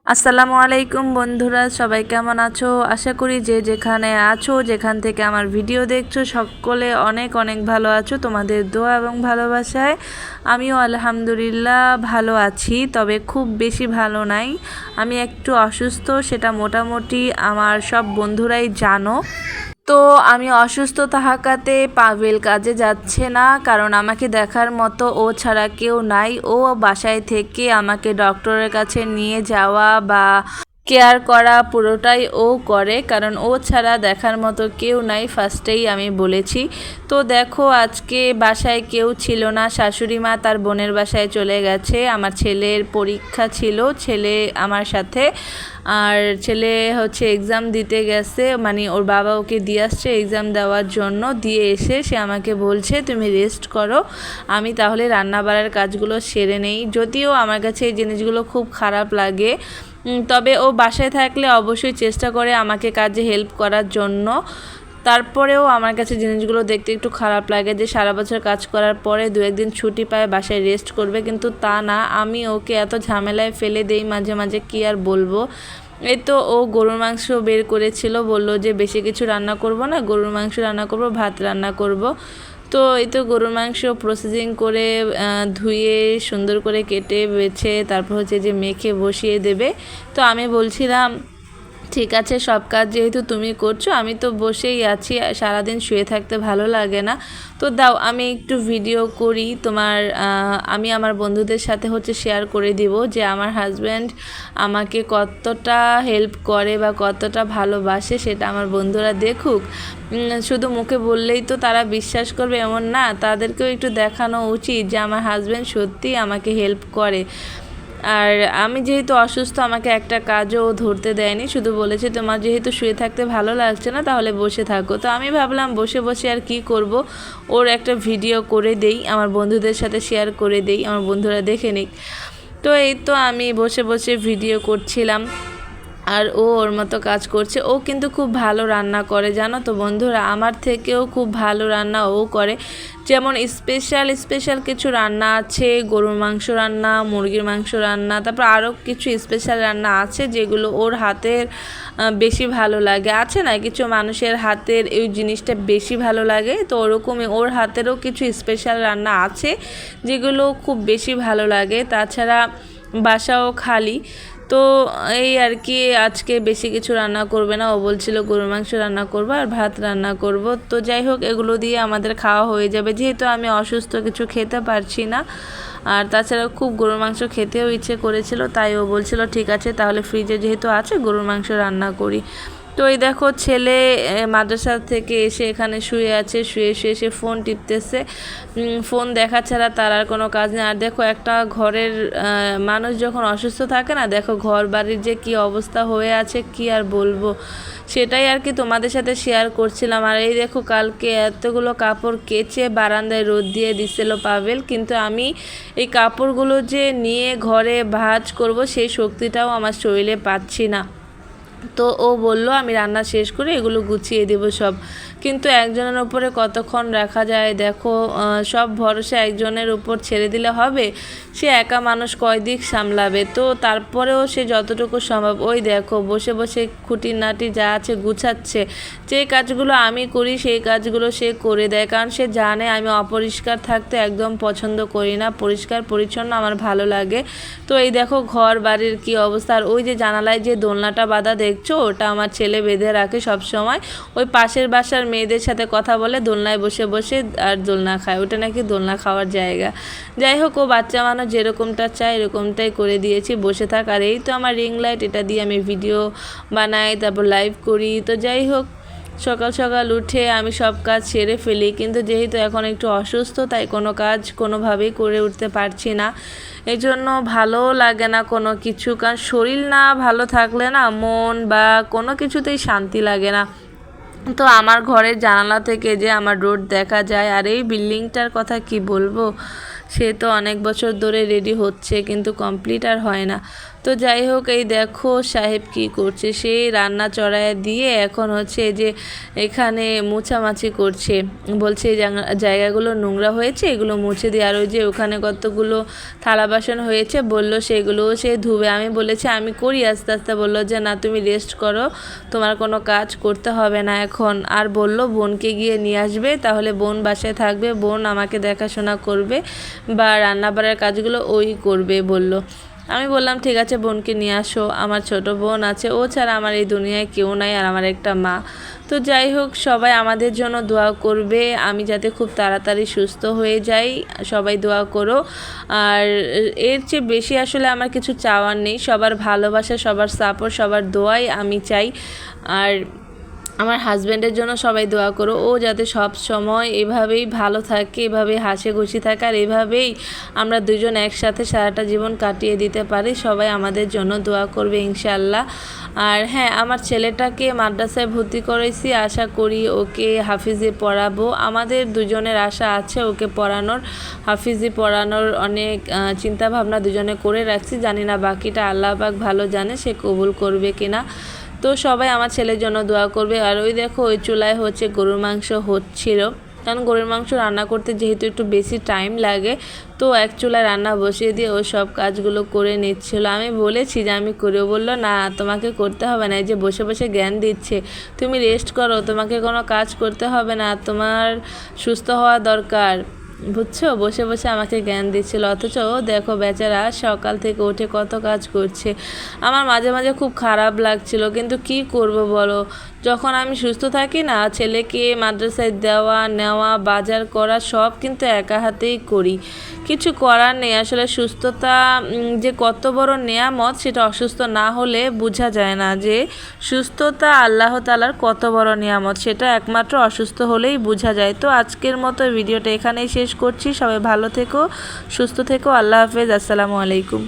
আসসালামু আলাইকুম বন্ধুরা, সবাই কেমন আছো? আশা করি যে যেখানে আছো, যেখান থেকে আমার ভিডিও দেখছো, সকলে অনেক অনেক ভালো আছো। তোমাদের দোয়া এবং ভালোবাসায় আমিও আলহামদুলিল্লাহ ভালো আছি, তবে খুব বেশি ভালো নাই। আমি একটু অসুস্থ, সেটা মোটামুটি আমার সব বন্ধুরাই জানো। তো আমি অসুস্থ থাকাতে পাভেল কাজে যাচ্ছে না, কারণ আমাকে দেখার মতো ও ছাড়া কেউ নাই। ও বাসায় থেকে আমাকে ডক্টরের কাছে নিয়ে যাওয়া বা কেয়ার করা পুরোটাই ও করে, কারণ ও ছাড়া দেখার মতো কেউ নাই, ফার্স্টেই আমি বলেছি। তো দেখো, আজকে বাসায় কেউ ছিল না, শাশুড়ি মা তার বোনের বাসায় চলে গেছে। আমার ছেলের পরীক্ষা ছিল, ছেলে আমার সাথে, আর ছেলে হচ্ছে এক্সাম দিতে গেছে, মানে ওর বাবা ওকে দিয়ে আসছে এক্সাম দেওয়ার জন্য। দিয়ে এসে সে আমাকে বলছে তুমি রেস্ট করো, আমি তাহলে রান্না বাড়ার কাজগুলো সেরে নেই। যদিও আমার কাছে এই জিনিসগুলো খুব খারাপ লাগে, তবে ও বাসায় থাকলে অবশ্যই চেষ্টা করে আমাকে কাজে হেল্প করার জন্য। তারপরেও আমার কাছে জিনিসগুলো দেখতে একটু খারাপ লাগে যে সারা বছর কাজ করার পরে দু একদিন ছুটি পায় বাসায় রেস্ট করবে, কিন্তু তা না, আমি ওকে এত ঝামেলায় ফেলে দেই মাঝে মাঝে, কি আর বলবো। এই তো ও গরুর মাংস বের করেছিল, বলল যে বেশি কিছু রান্না করব না, গরুর মাংস রান্না করব, ভাত রান্না করব। তো এই তো গরুর মাংস প্রসেসিং করে ধুয়ে সুন্দর করে কেটে বেছে তারপর হচ্ছে যে মেখে বসিয়ে দেবে। তো আমি বলছিলাম ঠিক আছে, সব কাজ যেহেতু তুমি করছো, আমি তো বসেই আছি, সারাদিন শুয়ে থাকতে ভালো লাগে না, তো দাও আমি একটু ভিডিও করি তোমার। আমি আমার বন্ধুদের সাথে হচ্ছে শেয়ার করে দিব যে আমার হাজব্যান্ড আমাকে কতটা হেল্প করে বা কতটা ভালোবাসে, সেটা আমার বন্ধুরা দেখুক। শুধু মুখে বললেই তো তারা বিশ্বাস করবে এমন না, তাদেরকেও একটু দেখানো উচিত যে আমার হাজব্যান্ড সত্যিই আমাকে হেল্প করে। আর আমি যেহেতু অসুস্থ, আমাকে একটা কাজও ধরতে দেয়নি, শুধু বলেছে তোমার যেহেতু শুয়ে থাকতে ভালো লাগছে না তাহলে বসে থাকো। তো আমি ভাবলাম বসে বসে আর কি করব, ওর একটা ভিডিও করে দেই, আমার বন্ধুদের সাথে শেয়ার করে দেই, আমার বন্ধুরা দেখে নিক। তো এই তো আমি বসে বসে ভিডিও করছিলাম, আর ও ওর মতো কাজ করছে। ও কিন্তু খুব ভালো রান্না করে, জানো তো বন্ধুরা, আমার থেকেও খুব ভালো রান্না ও করে। যেমন স্পেশাল স্পেশাল কিছু রান্না আছে, গরুর মাংস রান্না, মুরগির মাংস রান্না, তারপর আরও কিছু স্পেশাল রান্না আছে যেগুলো ওর হাতের বেশি ভালো লাগে। আছে না কিছু মানুষের হাতের এই জিনিসটা বেশি ভালো লাগে, তো ওরকমই ওর হাতেরও কিছু স্পেশাল রান্না আছে যেগুলো খুব বেশি ভালো লাগে। তাছাড়া বাসাও খালি। তো এই আর কি, আজকে বেশি কিছু রান্না করবে না, ও বলছিল গরুর মাংস রান্না করবো আর ভাত রান্না করব। তো যাই হোক, এগুলো দিয়ে আমাদের খাওয়া হয়ে যাবে, যেহেতু আমি অসুস্থ কিছু খেতে পারছি না। আর তাছাড়া খুব গরুর মাংস খেতেও ইচ্ছে করেছিল, তাই ও বলছিল ঠিক আছে তাহলে ফ্রিজে যেহেতু আছে গরুর মাংস রান্না করি। তো এই দেখো, ছেলে মাদ্রাসা থেকে এসে এখানে শুয়ে আছে, শুয়ে শুয়ে সে ফোন টিপতেছে, ফোন দেখা ছাড়া তার আর কোনো কাজ নেই। আর দেখো, একটা ঘরের মানুষ যখন অসুস্থ থাকে না, দেখো ঘর বাড়ির যে কি অবস্থা হয়ে আছে, কি আর বলবো, সেটাই আর কি তোমাদের সাথে শেয়ার করছিলাম। আর এই দেখো, কালকে এতগুলো কাপড় কেচে বারান্দায় রোদ দিয়ে দিছিল পাভেল, কিন্তু আমি এই কাপড়গুলো যে নিয়ে ঘরে ভাঁজ করব সেই শক্তিটাও আমার শরীরে পাচ্ছি না। তো ও বলল আমি রান্না শেষ করে এগুলো গুছিয়ে দেব সব, কিন্তু একজনের উপরে কতক্ষণ রাখা যায়, দেখো সব ভরসা একজনের উপর ছেড়ে দিলে হবে? সে একা মানুষ কয় দিক সামলাবে? তো তারপরেও সে যতটুকু সম্ভব, ওই দেখো বসে বসে খুঁটিনাটি যা আছে গুছাচ্ছে। যে কাজগুলো আমি করি সেই কাজগুলো সে করে দেয়, কারণ সে জানে আমি অপরিষ্কার থাকতে একদম পছন্দ করি না, পরিষ্কার পরিচ্ছন্ন আমার ভালো লাগে। তো এই দেখো ঘর বাড়ির কি অবস্থা। আর ওই যে জানালায় যে দোলনাটা বাঁধা দেখছো, ওটা আমার ছেলে বেঁধে রাখে সব সময়, ওই পাশের বাসার মেয়েদের সাথে কথা বলে দোলনায় বসে বসে আর দোলনা খায়, ওটা নাকি দোলনা খাওয়ার জায়গা। যাই হোক, ও বাচ্চা মানুষ যেরকমটা চায় এরকমটাই করে দিয়েছি, বসে থাক। আর এই তো আমার রিং লাইট, এটা দিয়ে আমি ভিডিও বানাই, তারপর লাইভ করি। তো যাই হোক, সকাল সকাল উঠে আমি সব কাজ সেরে ফেলি, কিন্তু যেহেতু এখন একটু অসুস্থ তাই কোনো কাজ কোনোভাবেই করে উঠতে পারছি না। এই জন্য ভালোও লাগে না কোনো কিছু, কারণ শরীর না ভালো থাকলে না মন বা কোনো কিছুতেই শান্তি লাগে না। তো আমার ঘরের জানালা থেকে যে আমার রোড দেখা যায়, আর এই বিল্ডিংটার কথা কি বলবো, সে তো অনেক বছর ধরে রেডি হচ্ছে কিন্তু কমপ্লিট আর হয় না। তো তো যাই হোক, এই দেখো সাহেব কি করছে, সেই রান্না চড়ায় দিয়ে এখন হচ্ছে যে এখানে মোছামাছি করছে, বলছে এই জায়গাগুলো নোংরা হয়েছে এগুলো মুছে দিয়ে, আর ওই যে ওখানে কতগুলো থালা বাসন হয়েছে বললো সেগুলোও সে ধুবে। আমি বলেছি আমি করি আস্তে আস্তে, বললো যে না তুমি রেস্ট করো, তোমার কোনো কাজ করতে হবে না এখন। আর বললো বোনকে গিয়ে নিয়ে আসবে, তাহলে বোন বাসায় থাকবে, বোন আমাকে দেখাশোনা করবে বা রান্না বাড়ার কাজগুলো ওই করবে বললো। আমি বললাম ঠিক আছে বোনকে নিয়ে আসো, আমার ছোট বোন আছে, ও ছাড়া আমার এই দুনিয়ায় কেউ নাই, আর আমার একটা মা। তো যাই হোক, সবাই আমাদের জন্য দোয়া করবে, আমি যাতে খুব তাড়াতাড়ি সুস্থ হয়ে যাই, সবাই দোয়া করো। আর এর চেয়ে বেশি আসলে আমার কিছু চাওয়ার নেই, সবার ভালোবাসা, সবার সাপোর্ট, সবার দোয়াই আমি চাই। আর আমার হাজব্যান্ডের জন্য সবাই দোয়া করো, ও যাতে সব সময় এভাবেই ভালো থাকে, এভাবেই হাসি খুশি থাকে, আর এভাবেই আমরা দুজন একসাথে সারাটা জীবন কাটিয়ে দিতে পারি। সবাই আমাদের জন্য দোয়া করবে ইনশাআল্লাহ। আর হ্যাঁ, আমার ছেলেটাকে মাদ্রাসায় ভর্তি করেছি, আশা করি ওকে হাফিজে পড়াবো। আমাদের দুজনের আশা আছে ওকে পড়ানোর, হাফিজি পড়ানোর অনেক চিন্তা ভাবনা দুজনে করে রাখছি, জানি না বাকিটা আল্লাহ পাক ভালো জানে, সে কবুল করবে কিনা। তো সবাই আমার ছেলের জন্য দোয়া করবে। আর ওই দেখো ওই চুলায় হচ্ছে গরুর মাংস হচ্ছিল, কারণ গরুর মাংস রান্না করতে যেহেতু একটু বেশি টাইম লাগে, তো এক চুলায় রান্না বসিয়ে দিয়ে ও সব কাজগুলো করে নিচ্ছিল। আমি বলেছি যে আমি করেও, বললো না তোমাকে করতে হবে না, এই যে বসে বসে জ্ঞান দিচ্ছে, তুমি রেস্ট করো, তোমাকে কোনো কাজ করতে হবে না, তোমার সুস্থ হওয়া দরকার, বুঝছো, বসে বসে আমাকে জ্ঞান দিচ্ছিল। অথচ দেখো বেচারা সকাল থেকে উঠে কত কাজ করছে। আমার মাঝে মাঝে খুব খারাপ লাগছিল, কিন্তু কি করব বলো, যখন আমি সুস্থ থাকি না, ছেলেকে মাদ্রাসায় দেওয়া নেওয়া বাজার করা সব কিন্তু একা হাতেই করি, কিছু করার নেই। আসলে সুস্থতা যে কত বড় নেয়ামত, সেটা অসুস্থ না হলে বোঝা যায় না, যে সুস্থতা আল্লাহ তাআলার কত বড় নেয়ামত, সেটা একমাত্র অসুস্থ হলেই বোঝা যায়। তো আজকের মতো ভিডিওটা এখানেই শেষ করছি, সবাই ভালো থেকো, সুস্থ থেকো, আল্লাহ হাফেজ, আসসালামু আলাইকুম।